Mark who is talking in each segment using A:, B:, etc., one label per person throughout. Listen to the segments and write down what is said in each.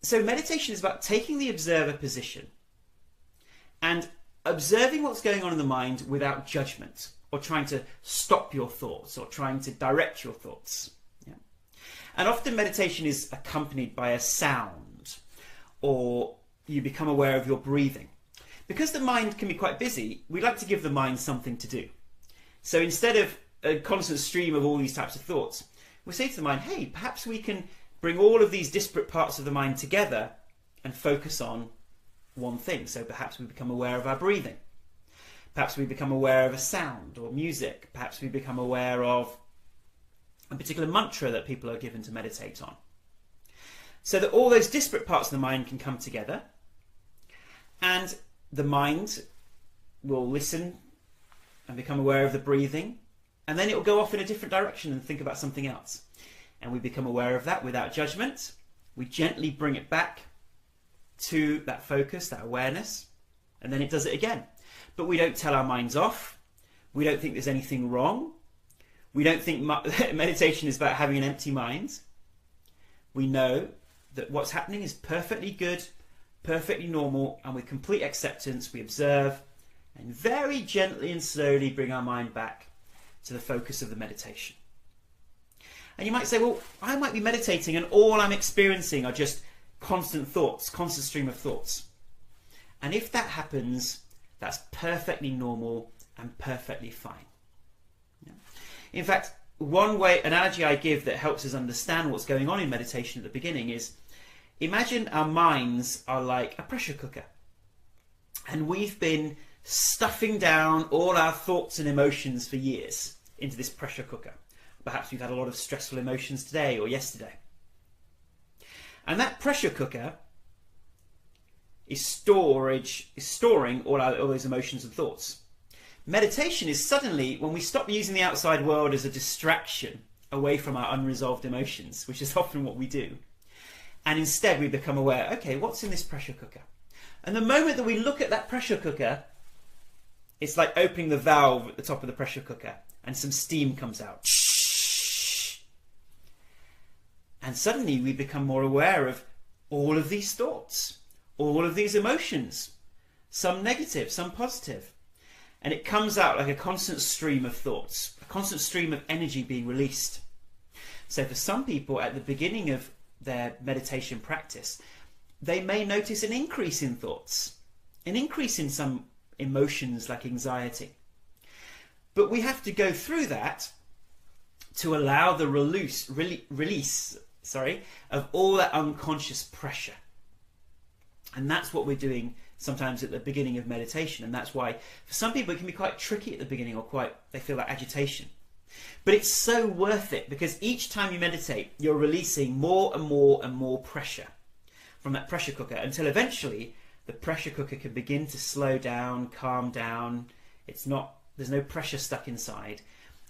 A: So meditation is about taking the observer position and observing what's going on in the mind without judgment, or trying to stop your thoughts, or trying to direct your thoughts. Yeah? And often meditation is accompanied by a sound, or you become aware of your breathing. Because the mind can be quite busy, we like to give the mind something to do. So instead of a constant stream of all these types of thoughts, we say to the mind, hey, perhaps we can bring all of these disparate parts of the mind together and focus on one thing. So perhaps we become aware of our breathing. Perhaps we become aware of a sound or music. Perhaps we become aware of a particular mantra that people are given to meditate on. So that all those disparate parts of the mind can come together, and the mind will listen and become aware of the breathing, and then it will go off in a different direction and think about something else. And we become aware of that without judgment. We gently bring it back to that focus, that awareness, and then it does it again. But we don't tell our minds off. We don't think there's anything wrong. We don't think meditation is about having an empty mind. We know that what's happening is perfectly good, perfectly normal, and with complete acceptance we observe and very gently and slowly bring our mind back to the focus of the meditation. And you might say, well, I might be meditating and all I'm experiencing are just constant thoughts, constant stream of thoughts. And if that happens, that's perfectly normal and perfectly fine. Yeah. In fact, one analogy I give that helps us understand what's going on in meditation at the beginning is, imagine our minds are like a pressure cooker. And we've been stuffing down all our thoughts and emotions for years into this pressure cooker. Perhaps we've had a lot of stressful emotions today or yesterday. And that pressure cooker is storing all those emotions and thoughts. Meditation is suddenly when we stop using the outside world as a distraction away from our unresolved emotions, which is often what we do. And instead we become aware, okay, what's in this pressure cooker? And the moment that we look at that pressure cooker, it's like opening the valve at the top of the pressure cooker and some steam comes out. And suddenly we become more aware of all of these thoughts, all of these emotions, some negative, some positive. And it comes out like a constant stream of thoughts, a constant stream of energy being released. So for some people at the beginning of their meditation practice, they may notice an increase in thoughts, an increase in some emotions like anxiety. But we have to go through that to allow the release of all that unconscious pressure. And that's what we're doing sometimes at the beginning of meditation. And that's why for some people it can be quite tricky at the beginning, or they feel that agitation. But it's so worth it, because each time you meditate, you're releasing more and more and more pressure from that pressure cooker, until eventually the pressure cooker can begin to slow down, calm down. There's no pressure stuck inside.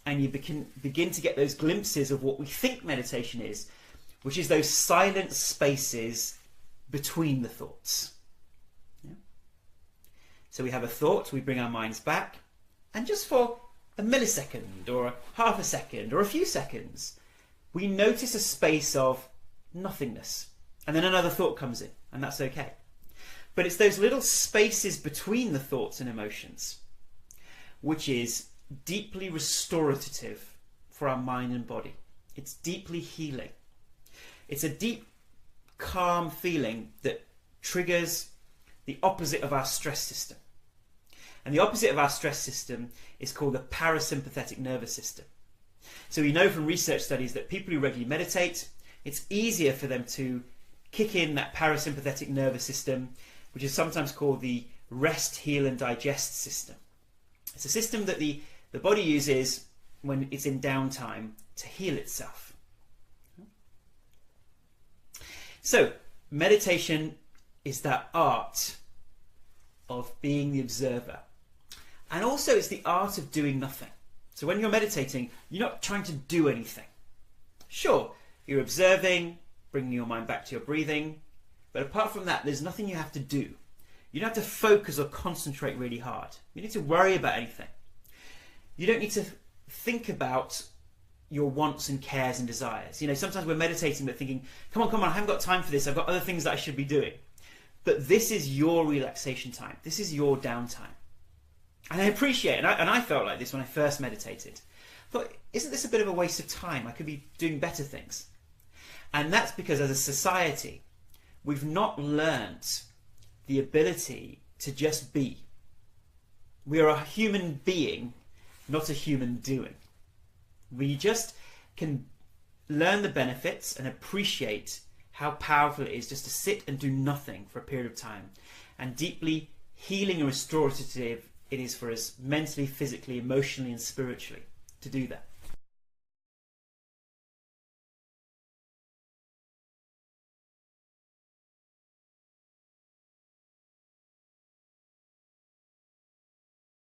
A: And you begin to get those glimpses of what we think meditation is, which is those silent spaces between the thoughts. Yeah? So we have a thought, we bring our minds back, and just for a millisecond or half a second or a few seconds, we notice a space of nothingness, and then another thought comes in, and that's okay. But it's those little spaces between the thoughts and emotions which is deeply restorative for our mind and body. It's deeply healing. It's a deep, calm feeling that triggers the opposite of our stress system. And the opposite of our stress system is called the parasympathetic nervous system. So we know from research studies that people who regularly meditate, it's easier for them to kick in that parasympathetic nervous system, which is sometimes called the rest, heal and digest system. It's a system that the body uses when it's in downtime to heal itself. So meditation is that art of being the observer. And also it's the art of doing nothing. So when you're meditating, you're not trying to do anything. Sure, you're observing, bringing your mind back to your breathing, but apart from that, there's nothing you have to do. You don't have to focus or concentrate really hard. You don't need to worry about anything. You don't need to think about your wants and cares and desires. You know, sometimes we're meditating but thinking, come on, I haven't got time for this, I've got other things that I should be doing. But this is your relaxation time. This is your downtime. And I appreciate it. And I felt like this when I first meditated. I thought, isn't this a bit of a waste of time? I could be doing better things. And that's because as a society, we've not learnt the ability to just be. We are a human being, not a human doing. We just can learn the benefits and appreciate how powerful it is just to sit and do nothing for a period of time, and deeply healing and restorative it is for us mentally, physically, emotionally and spiritually to do that.